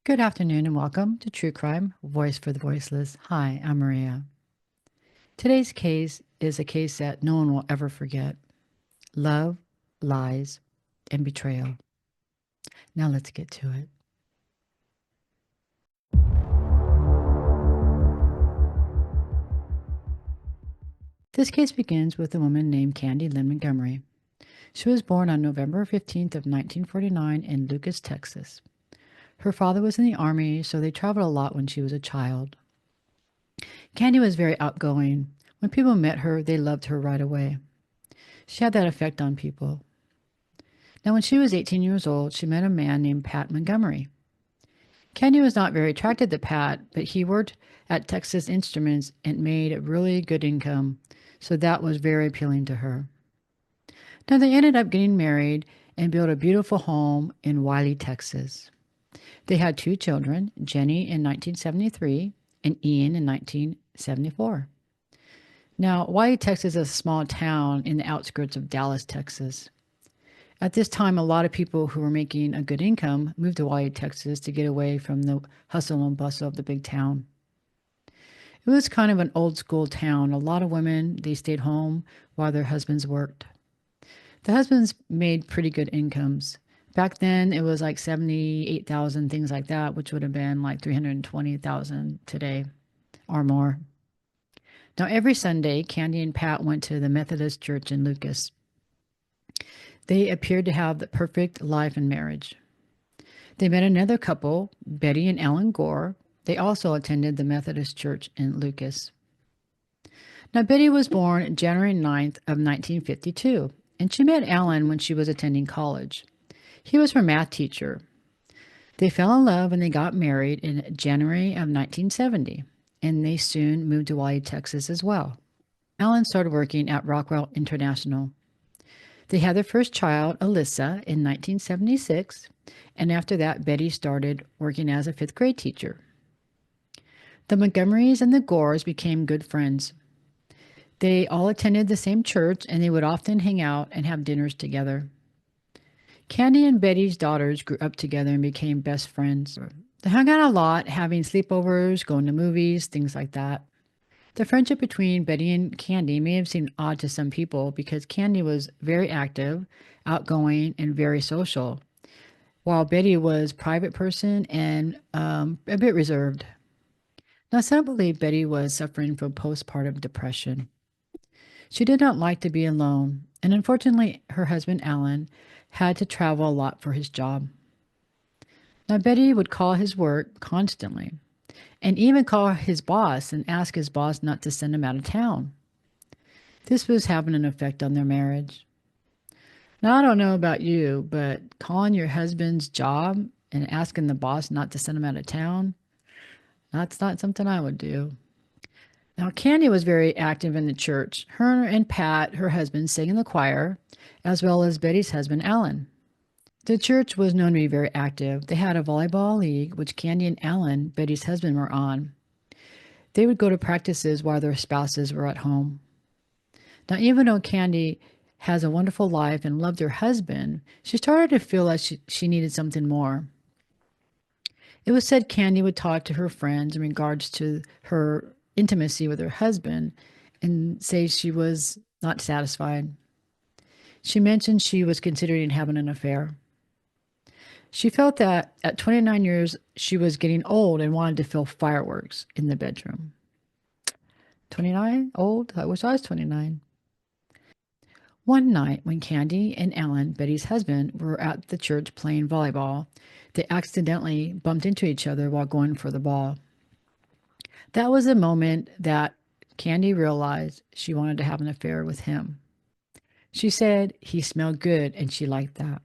Good afternoon and welcome to True Crime, Voice for the Voiceless. Hi, I'm Maria. Today's case is a case that no one will ever forget: love, lies, and betrayal. Now let's get to it. This case begins with a woman named Candy Lynn Montgomery. She was born on November 15th of 1949 in Lucas, Texas. Her father was in the army, so they traveled a lot when she was a child. Candy was very outgoing. When people met her, they loved her right away. She had that effect on people. Now, when she was 18 years old, she met a man named Pat Montgomery. Candy was not very attracted to Pat, but he worked at Texas Instruments and made a really good income, so that was very appealing to her. Now, they ended up getting married and built a beautiful home in Wiley, Texas. They had two children, Jenny in 1973 and Ian in 1974. Now, Wiley, Texas is a small town in the outskirts of Dallas, Texas. At this time, a lot of people who were making a good income moved to Wiley, Texas to get away from the hustle and bustle of the big town. It was kind of an old school town. A lot of women, they stayed home while their husbands worked. The husbands made pretty good incomes. Back then, it was like 78,000, things like that, which would have been like 320,000 today or more. Now, every Sunday, Candy and Pat went to the Methodist church in Lucas. They appeared to have the perfect life and marriage. They met another couple, Betty and Ellen Gore. They also attended the Methodist church in Lucas. Now, Betty was born January 9th of 1952, and she met Alan when she was attending college. He was her math teacher. They fell in love and they got married in January of 1970, and they soon moved to Wiley, Texas as well. Alan started working at Rockwell International. They had their first child, Alyssa, in 1976, and after that, Betty started working as a fifth grade teacher. The Montgomerys and the Gores became good friends. They all attended the same church and they would often hang out and have dinners together. Candy and Betty's daughters grew up together and became best friends. They hung out a lot, having sleepovers, going to movies, things like that. The friendship between Betty and Candy may have seemed odd to some people because Candy was very active, outgoing, and very social, while Betty was a private person and a bit reserved. Now, some believe Betty was suffering from postpartum depression. She did not like to be alone, and unfortunately, her husband Alan had to travel a lot for his job. Now, Betty would call his work constantly and even call his boss and ask his boss not to send him out of town. This was having an effect on their marriage. Now, I don't know about you, but calling your husband's job and asking the boss not to send him out of town, that's not something I would do. Now, Candy was very active in the church. Her and Pat, her husband, sang in the choir, as well as Betty's husband, Alan. The church was known to be very active. They had a volleyball league, which Candy and Alan, Betty's husband, were on. They would go to practices while their spouses were at home. Now, even though Candy has a wonderful life and loved her husband, she started to feel like she needed something more. It was said Candy would talk to her friends in regards to her intimacy with her husband and say she was not satisfied. She mentioned she was considering having an affair. She felt that at 29 years, she was getting old and wanted to feel fireworks in the bedroom. 29? Old? I wish I was 29. One night, when Candy and Alan, Betty's husband, were at the church playing volleyball, they accidentally bumped into each other while going for the ball. That was the moment that Candy realized she wanted to have an affair with him. She said he smelled good and she liked that.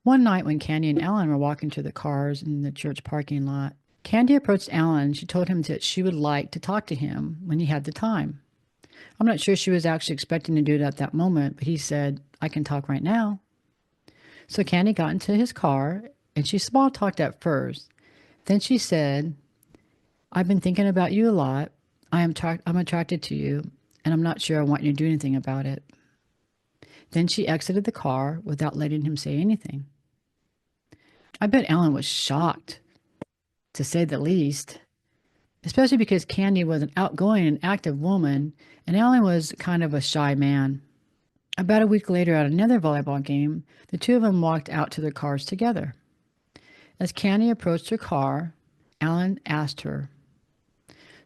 One night when Candy and Alan were walking to the cars in the church parking lot, Candy approached Alan. She told him that she would like to talk to him when he had the time. I'm not sure she was actually expecting to do it at that moment, but he said, "I can talk right now." So Candy got into his car and she small talked at first. Then she said, "I've been thinking about you a lot. I'm attracted to you, and I'm not sure I want you to do anything about it." Then she exited the car without letting him say anything. I bet Alan was shocked. to say the least, especially because Candy was an outgoing and active woman, and Alan was kind of a shy man. About a week later, at another volleyball game, the two of them walked out to their cars together. As Candy approached her car, Alan asked her,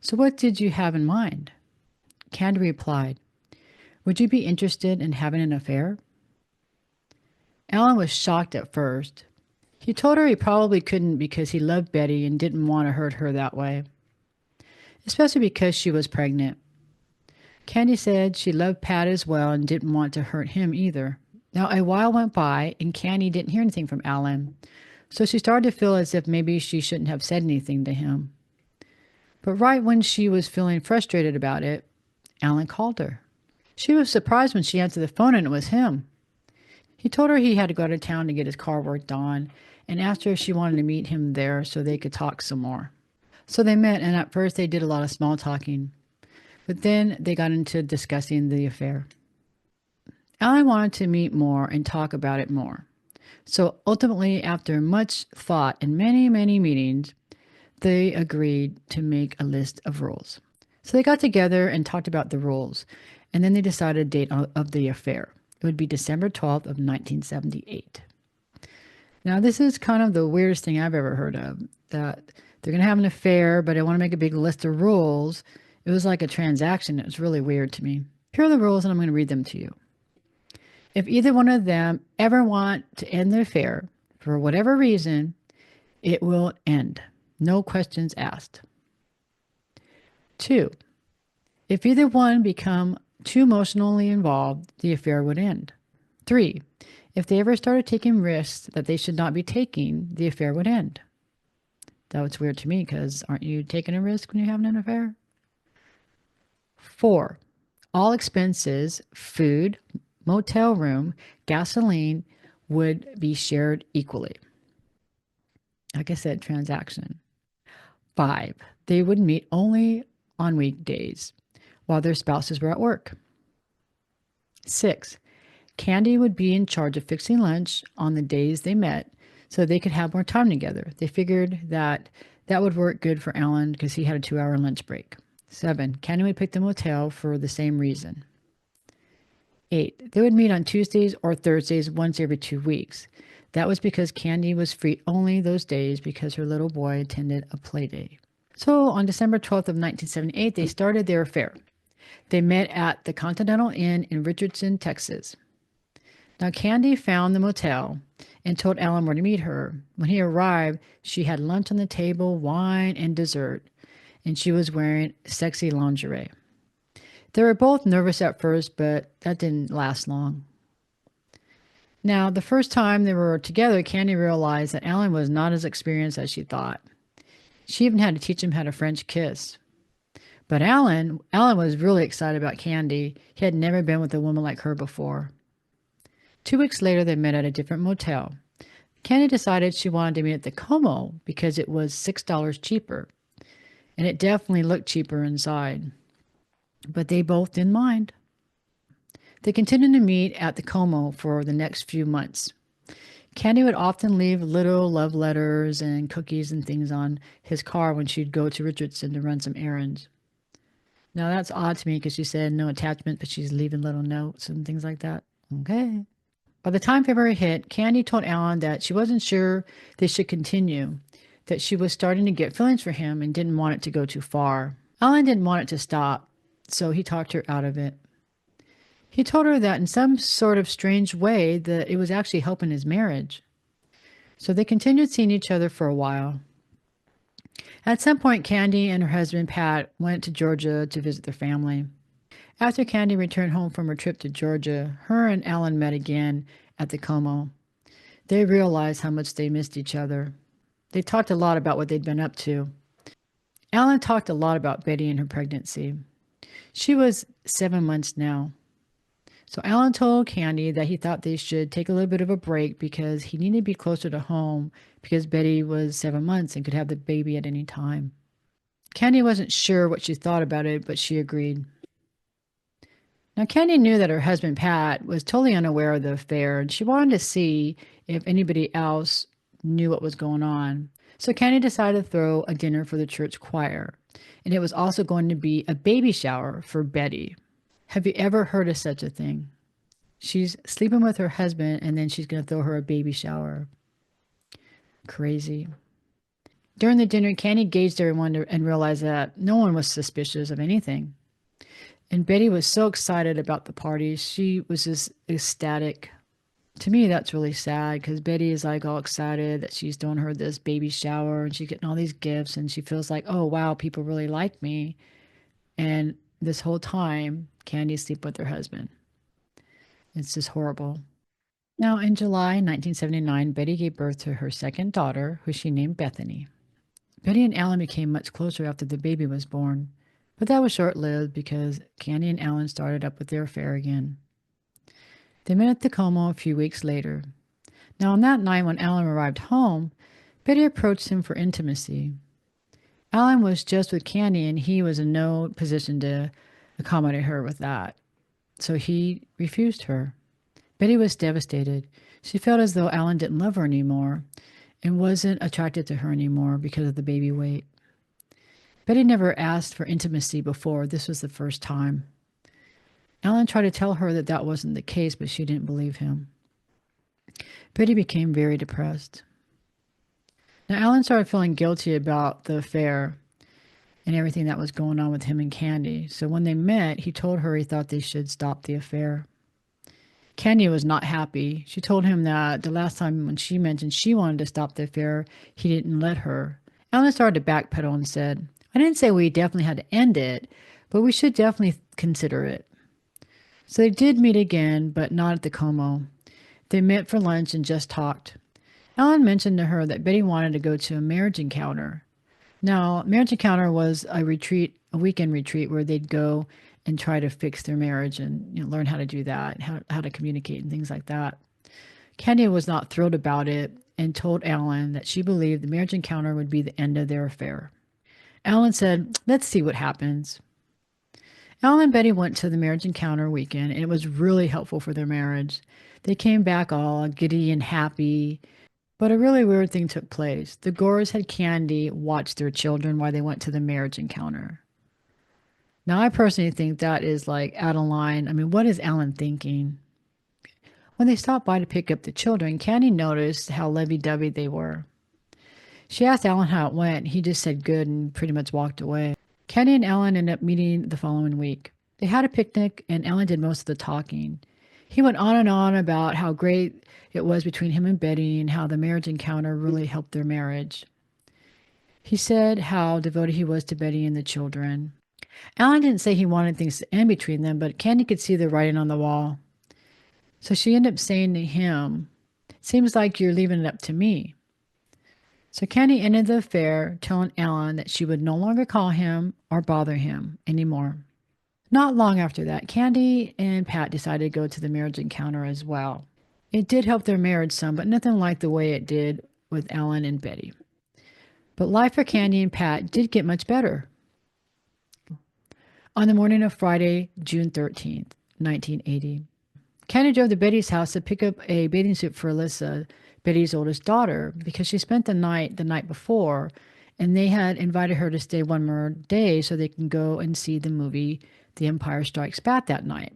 "So what did you have in mind?" Candy replied, "Would you be interested in having an affair?" Alan was shocked at first. He told her he probably couldn't because he loved Betty and didn't want to hurt her that way, especially because she was pregnant. Candy said she loved Pat as well and didn't want to hurt him either. Now, a while went by and Candy didn't hear anything from Alan, so she started to feel as if maybe she shouldn't have said anything to him. But right when she was feeling frustrated about it, Alan called her. She was surprised when she answered the phone and it was him. He told her he had to go out of town to get his car worked on and asked her if she wanted to meet him there so they could talk some more. So they met, and at first they did a lot of small talking, but then they got into discussing the affair. Alan wanted to meet more and talk about it more. So ultimately, after much thought and many, many meetings, they agreed to make a list of rules. So they got together and talked about the rules, and then they decided a date of the affair. It would be December 12th of 1978. Now, this is kind of the weirdest thing I've ever heard of, that they're going to have an affair, but they want to make a big list of rules. It was like a transaction. It was really weird to me. Here are the rules, and I'm going to read them to you. If either one of them ever want to end the affair, for whatever reason, it will end. No questions asked. 2. If either one become too emotionally involved, the affair would end. 3. If they ever started taking risks that they should not be taking, the affair would end. That was weird to me because aren't you taking a risk when you're having an affair? 4. All expenses, food, motel room, gasoline would be shared equally. Like I said, transaction. 5. They would meet only on weekdays while their spouses were at work. 6. Candy would be in charge of fixing lunch on the days they met so they could have more time together. They figured that that would work good for Alan because he had a 2-hour lunch break. 7. Candy would pick the motel for the same reason. 8. They would meet on Tuesdays or Thursdays once every 2 weeks. That was because Candy was free only those days because her little boy attended a play day. So on December 12th of 1978, they started their affair. They met at the Continental Inn in Richardson, Texas. Now, Candy found the motel and told Alan where to meet her. When he arrived, she had lunch on the table, wine, and dessert, and she was wearing sexy lingerie. They were both nervous at first, but that didn't last long. Now, the first time they were together, Candy realized that Alan was not as experienced as she thought. She even had to teach him how to French kiss. But Alan was really excited about Candy. He had never been with a woman like her before. 2 weeks later, they met at a different motel. Candy decided she wanted to meet at the Como because it was $6 cheaper. And it definitely looked cheaper inside. But they both didn't mind. They continued to meet at the Como for the next few months. Candy would often leave little love letters and cookies and things on his car when she'd go to Richardson to run some errands. Now, that's odd to me because she said no attachment, but she's leaving little notes and things like that. Okay. By the time February hit, Candy told Alan that she wasn't sure they should continue, that she was starting to get feelings for him and didn't want it to go too far. Alan didn't want it to stop, so he talked her out of it. He told her that in some sort of strange way that it was actually helping his marriage. So they continued seeing each other for a while. At some point, Candy and her husband, Pat, went to Georgia to visit their family. After Candy returned home from her trip to Georgia, her and Alan met again at the Como. They realized how much they missed each other. They talked a lot about what they'd been up to. Alan talked a lot about Betty and her pregnancy. She was 7 months now. So Alan told Candy that he thought they should take a little bit of a break because he needed to be closer to home because Betty was 7 months and could have the baby at any time. Candy wasn't sure what she thought about it, but she agreed. Now, Candy knew that her husband, Pat, was totally unaware of the affair, and she wanted to see if anybody else knew what was going on. So Candy decided to throw a dinner for the church choir, and it was also going to be a baby shower for Betty. Have you ever heard of such a thing? She's sleeping with her husband, and then she's going to throw her a baby shower. Crazy. During the dinner, Candy gauged everyone and realized that no one was suspicious of anything. And Betty was so excited about the party. She was just ecstatic. To me, that's really sad because Betty is like all excited that she's doing her this baby shower and she's getting all these gifts and she feels like, oh, wow, people really like me. And this whole time, Candy sleep with her husband. It's just horrible. Now, in July 1979, Betty gave birth to her second daughter, who she named Bethany. Betty and Alan became much closer after the baby was born, but that was short lived because Candy and Alan started up with their affair again. They met at Tacoma a few weeks later. Now, on that night when Alan arrived home, Betty approached him for intimacy. Alan was just with Candy and he was in no position to accommodate her with that, so he refused her. Betty was devastated. She felt as though Alan didn't love her anymore and wasn't attracted to her anymore because of the baby weight. Betty never asked for intimacy before. This was the first time. Alan tried to tell her that that wasn't the case, but she didn't believe him. Betty became very depressed. Now, Alan started feeling guilty about the affair and everything that was going on with him and Candy. So when they met, he told her he thought they should stop the affair. Candy was not happy. She told him that the last time when she mentioned she wanted to stop the affair, he didn't let her. Alan started to backpedal and said, I didn't say we definitely had to end it, but we should definitely consider it. So they did meet again, but not at the Como. They met for lunch and just talked. Alan mentioned to her that Betty wanted to go to a marriage encounter. Now, marriage encounter was a retreat, a weekend retreat where they'd go and try to fix their marriage and learn how to do that, how to communicate and things like that. Candy was not thrilled about it and told Alan that she believed the marriage encounter would be the end of their affair. Alan said, let's see what happens. Alan and Betty went to the marriage encounter weekend, and it was really helpful for their marriage. They came back all giddy and happy, but a really weird thing took place. The Gores had Candy watch their children while they went to the marriage encounter. Now, I personally think that is like out of line. I mean, what is Alan thinking? When they stopped by to pick up the children, Candy noticed how lovey-dovey they were. She asked Alan how it went. He just said good and pretty much walked away. Candy and Alan ended up meeting the following week. They had a picnic, and Alan did most of the talking. He went on and on about how great it was between him and Betty and how the marriage encounter really helped their marriage. He said how devoted he was to Betty and the children. Alan didn't say he wanted things to end between them, but Candy could see the writing on the wall. So she ended up saying to him, seems like you're leaving it up to me. So Candy ended the affair, telling Alan that she would no longer call him or bother him anymore. Not long after that, Candy and Pat decided to go to the marriage encounter as well. It did help their marriage some, but nothing like the way it did with Alan and Betty. But life for Candy and Pat did get much better. On the morning of Friday, June 13th, 1980, Candy drove to Betty's house to pick up a bathing suit for Alyssa, Betty's oldest daughter, because she spent the night before, and they had invited her to stay one more day so they can go and see the movie The Empire Strikes Back that night.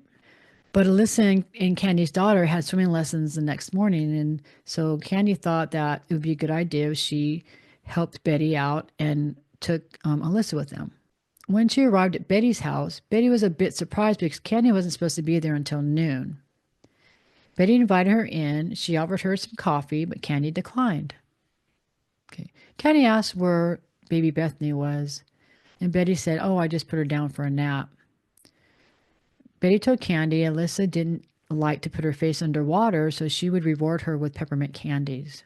But Alyssa and Candy's daughter had swimming lessons the next morning, and so Candy thought that it would be a good idea if she helped Betty out and took Alyssa with them. When she arrived at Betty's house, Betty was a bit surprised because Candy wasn't supposed to be there until noon. Betty invited her in. She offered her some coffee, but Candy declined. Okay. Candy asked where baby Bethany was, and Betty said, oh, I just put her down for a nap. Betty told Candy Alyssa didn't like to put her face underwater, so she would reward her with peppermint candies.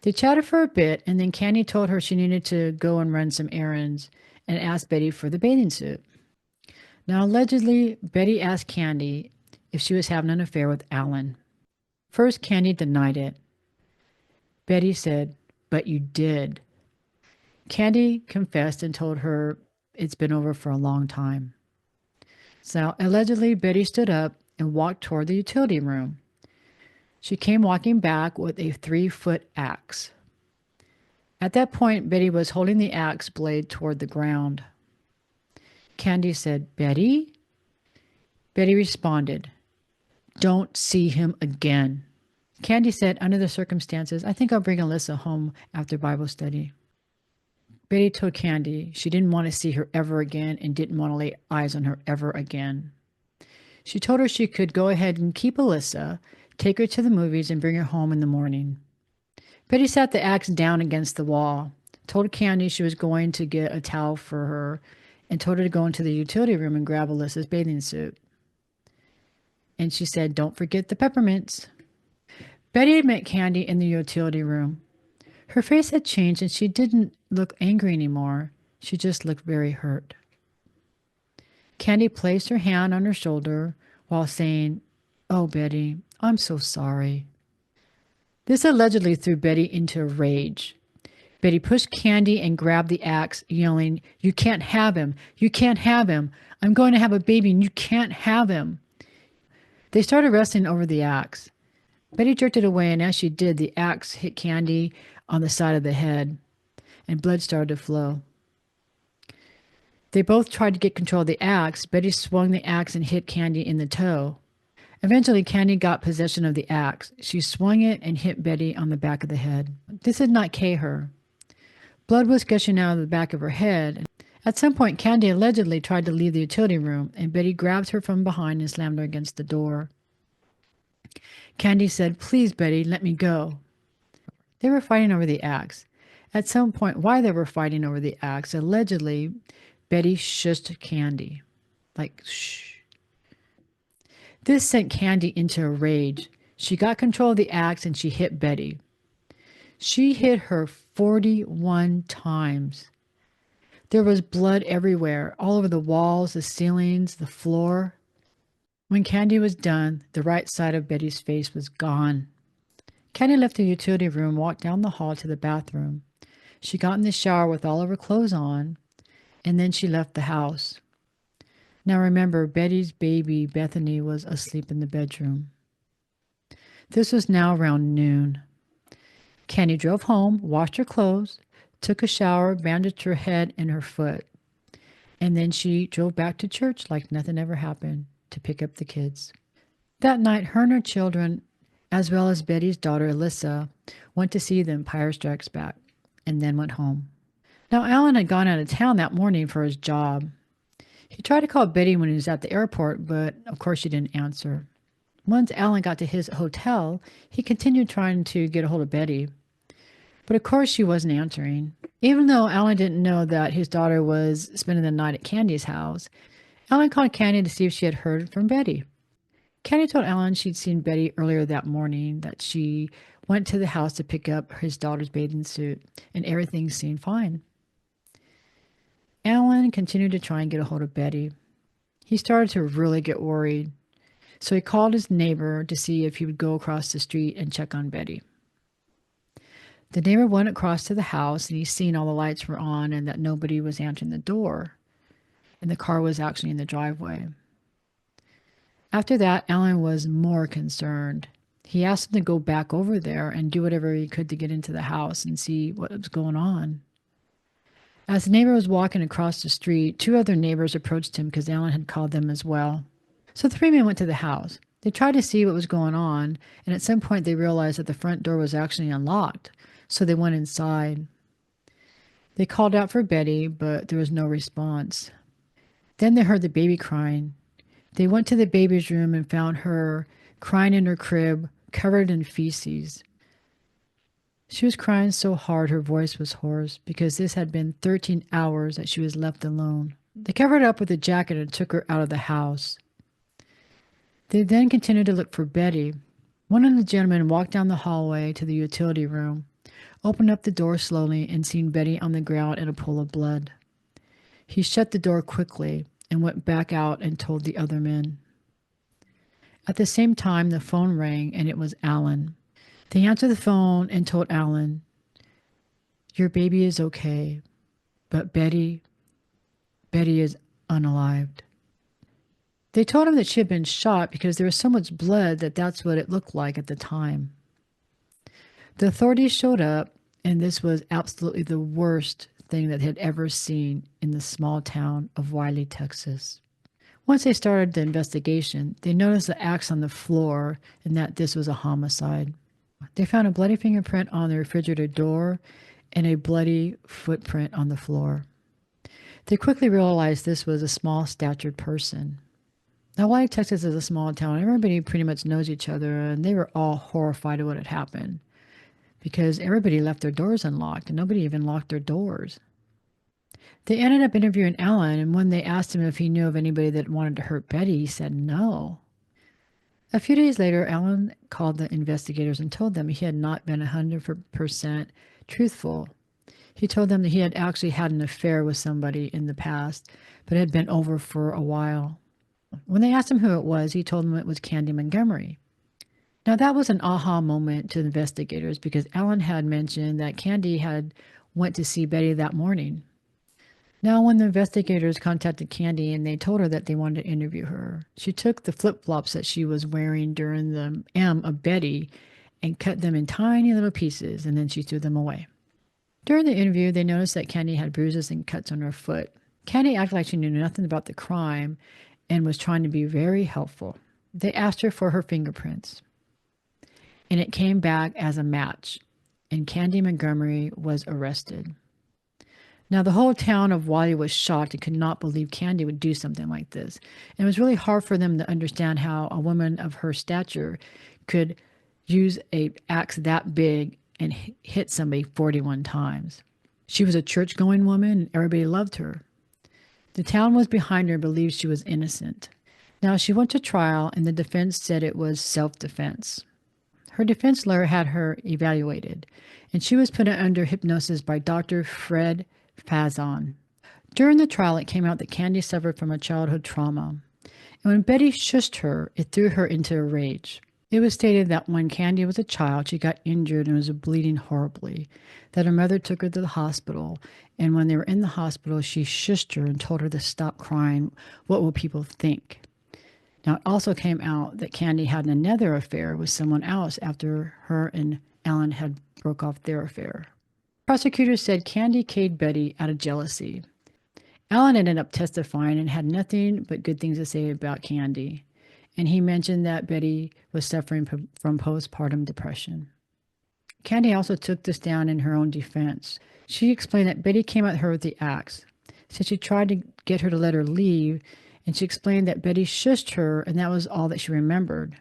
They chatted for a bit, and then Candy told her she needed to go and run some errands and asked Betty for the bathing suit. Now, allegedly, Betty asked Candy if she was having an affair with Alan. First, Candy denied it. Betty said, but you did. Candy confessed and told her it's been over for a long time. So, allegedly, Betty stood up and walked toward the utility room. She came walking back with a 3-foot axe. At that point, Betty was holding the axe blade toward the ground. Candy said, "Betty?" Betty responded, "Don't see him again." Candy said, "Under the circumstances, I think I'll bring Alyssa home after Bible study." Betty told Candy she didn't want to see her ever again and didn't want to lay eyes on her ever again. She told her she could go ahead and keep Alyssa, take her to the movies, and bring her home in the morning. Betty sat the axe down against the wall, told Candy she was going to get a towel for her, and told her to go into the utility room and grab Alyssa's bathing suit. And she said, "Don't forget the peppermints." Betty had met Candy in the utility room. Her face had changed and she didn't look angry anymore. She just looked very hurt. Candy placed her hand on her shoulder while saying, "Oh, Betty, I'm so sorry." This allegedly threw Betty into a rage. Betty pushed Candy and grabbed the axe, yelling, "You can't have him. You can't have him. I'm going to have a baby and you can't have him." They started wrestling over the axe. Betty jerked it away, and as she did, the axe hit Candy on the side of the head, and blood started to flow. They both tried to get control of the axe. Betty swung the axe and hit Candy in the toe. Eventually, Candy got possession of the axe. She swung it and hit Betty on the back of the head. This did not K her. Blood was gushing out of the back of her head. At some point, Candy allegedly tried to leave the utility room, and Betty grabbed her from behind and slammed her against the door. Candy said, "Please, Betty, let me go." They were fighting over the axe. At some point, while they were fighting over the axe, allegedly, Betty shushed Candy. Like, shh. This sent Candy into a rage. She got control of the axe and she hit Betty. She hit her 41 times. There was blood everywhere, all over the walls, the ceilings, the floor. When Candy was done, the right side of Betty's face was gone. Candy left the utility room and walked down the hall to the bathroom. She got in the shower with all of her clothes on, and then she left the house. Now remember, Betty's baby, Bethany, was asleep in the bedroom. This was now around noon. Candy drove home, washed her clothes, took a shower, bandaged her head and her foot, and then she drove back to church like nothing ever happened to pick up the kids. That night, her and her children, as well as Betty's daughter, Alyssa, went to see The Empire Strikes Back, and then went home. Now, Alan had gone out of town that morning for his job. He tried to call Betty when he was at the airport, but of course she didn't answer. Once Alan got to his hotel, he continued trying to get a hold of Betty. But of course she wasn't answering. Even though Alan didn't know that his daughter was spending the night at Candy's house, Alan called Candy to see if she had heard from Betty. Candy told Alan she'd seen Betty earlier that morning, that she went to the house to pick up his daughter's bathing suit, and everything seemed fine. Alan continued to try and get a hold of Betty. He started to really get worried, so he called his neighbor to see if he would go across the street and check on Betty. The neighbor went across to the house, and he seen all the lights were on and that nobody was answering the door, and the car was actually in the driveway. After that, Alan was more concerned. He asked him to go back over there and do whatever he could to get into the house and see what was going on. As the neighbor was walking across the street, two other neighbors approached him because Alan had called them as well. So the three men went to the house. They tried to see what was going on, and at some point they realized that the front door was actually unlocked, so they went inside. They called out for Betty, but there was no response. Then they heard the baby crying. They went to the baby's room and found her crying in her crib, covered in feces. She was crying so hard her voice was hoarse because this had been 13 hours that she was left alone. They covered her up with a jacket and took her out of the house. They then continued to look for Betty. One of the gentlemen walked down the hallway to the utility room, opened up the door slowly, and seen Betty on the ground in a pool of blood. He shut the door quickly and went back out and told the other men. At the same time, the phone rang, and it was Alan. They answered the phone and told Alan, "Your baby is okay, but Betty is unalived." They told him that she had been shot because there was so much blood that that's what it looked like at the time. The authorities showed up, And this was absolutely the worst thing that they had ever seen in the small town of Wiley, Texas. Once they started the investigation, they noticed the axe on the floor and that this was a homicide. They found a bloody fingerprint on the refrigerator door and a bloody footprint on the floor. They quickly realized this was a small statured person. Now, Wiley, Texas is a small town. Everybody pretty much knows each other, and they were all horrified at what had happened because everybody left their doors unlocked and nobody even locked their doors. They ended up interviewing Alan, and when they asked him if he knew of anybody that wanted to hurt Betty, he said no. A few days later, Alan called the investigators and told them he had not been 100% truthful. He told them that he had actually had an affair with somebody in the past, but it had been over for a while. When they asked him who it was, he told them it was Candy Montgomery. Now, that was an aha moment to the investigators because Alan had mentioned that Candy had went to see Betty that morning. Now, when the investigators contacted Candy and they told her that they wanted to interview her, she took the flip-flops that she was wearing during the M of Betty and cut them in tiny little pieces, and then she threw them away. During the interview, they noticed that Candy had bruises and cuts on her foot. Candy acted like she knew nothing about the crime and was trying to be very helpful. They asked her for her fingerprints, and it came back as a match, and Candy Montgomery was arrested. Now, the whole town of Wiley was shocked and could not believe Candy would do something like this. And it was really hard for them to understand how a woman of her stature could use an axe that big and hit somebody 41 times. She was a church-going woman, and everybody loved her. The town was behind her and believed she was innocent. Now, she went to trial, and the defense said it was self-defense. Her defense lawyer had her evaluated, and she was put under hypnosis by Dr. Fred Fazon. During the trial, it came out that Candy suffered from a childhood trauma. And when Betty shushed her, it threw her into a rage. It was stated that when Candy was a child, she got injured and was bleeding horribly, that her mother took her to the hospital, and when they were in the hospital, she shushed her and told her to stop crying. What will people think? Now, it also came out that Candy had another affair with someone else after her and Alan had broke off their affair. Prosecutors said Candy killed Betty out of jealousy. Alan ended up testifying and had nothing but good things to say about Candy. And he mentioned that Betty was suffering from postpartum depression. Candy also took this down in her own defense. She explained that Betty came at her with the axe. Said she tried to get her to let her leave, and she explained that Betty shushed her, and that was all that she remembered.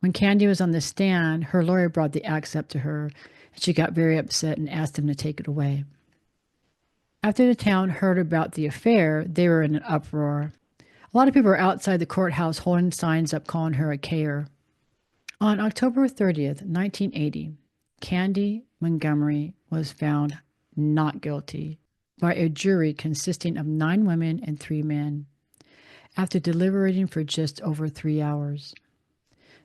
When Candy was on the stand, her lawyer brought the axe up to her, and she got very upset and asked him to take it away. After the town heard about the affair, they were in an uproar. A lot of people were outside the courthouse holding signs up calling her a K.er. On October 30th, 1980, Candy Montgomery was found not guilty by a jury consisting of 9 women and 3 men after deliberating for just over 3 hours.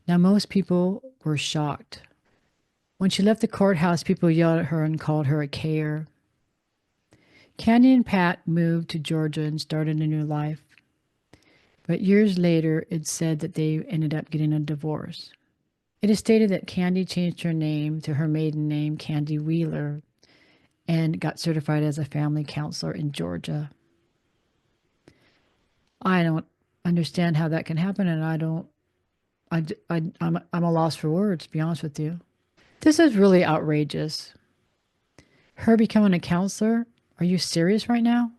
Now, most people were shocked. When she left the courthouse, people yelled at her and called her a K.er. Candy and Pat moved to Georgia and started a new life. But years later, it's said that they ended up getting a divorce. It is stated that Candy changed her name to her maiden name, Candy Wheeler, and got certified as a family counselor in Georgia. I don't understand how that can happen, and I'm a loss for words, to be honest with you. This is really outrageous. Her becoming a counselor? Are you serious right now?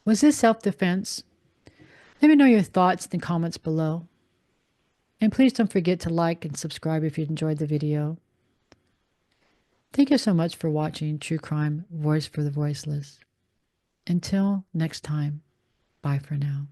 Was this self-defense? Let me know your thoughts in the comments below. And please don't forget to like and subscribe if you enjoyed the video. Thank you so much for watching True Crime Voice for the Voiceless. Until next time, bye for now.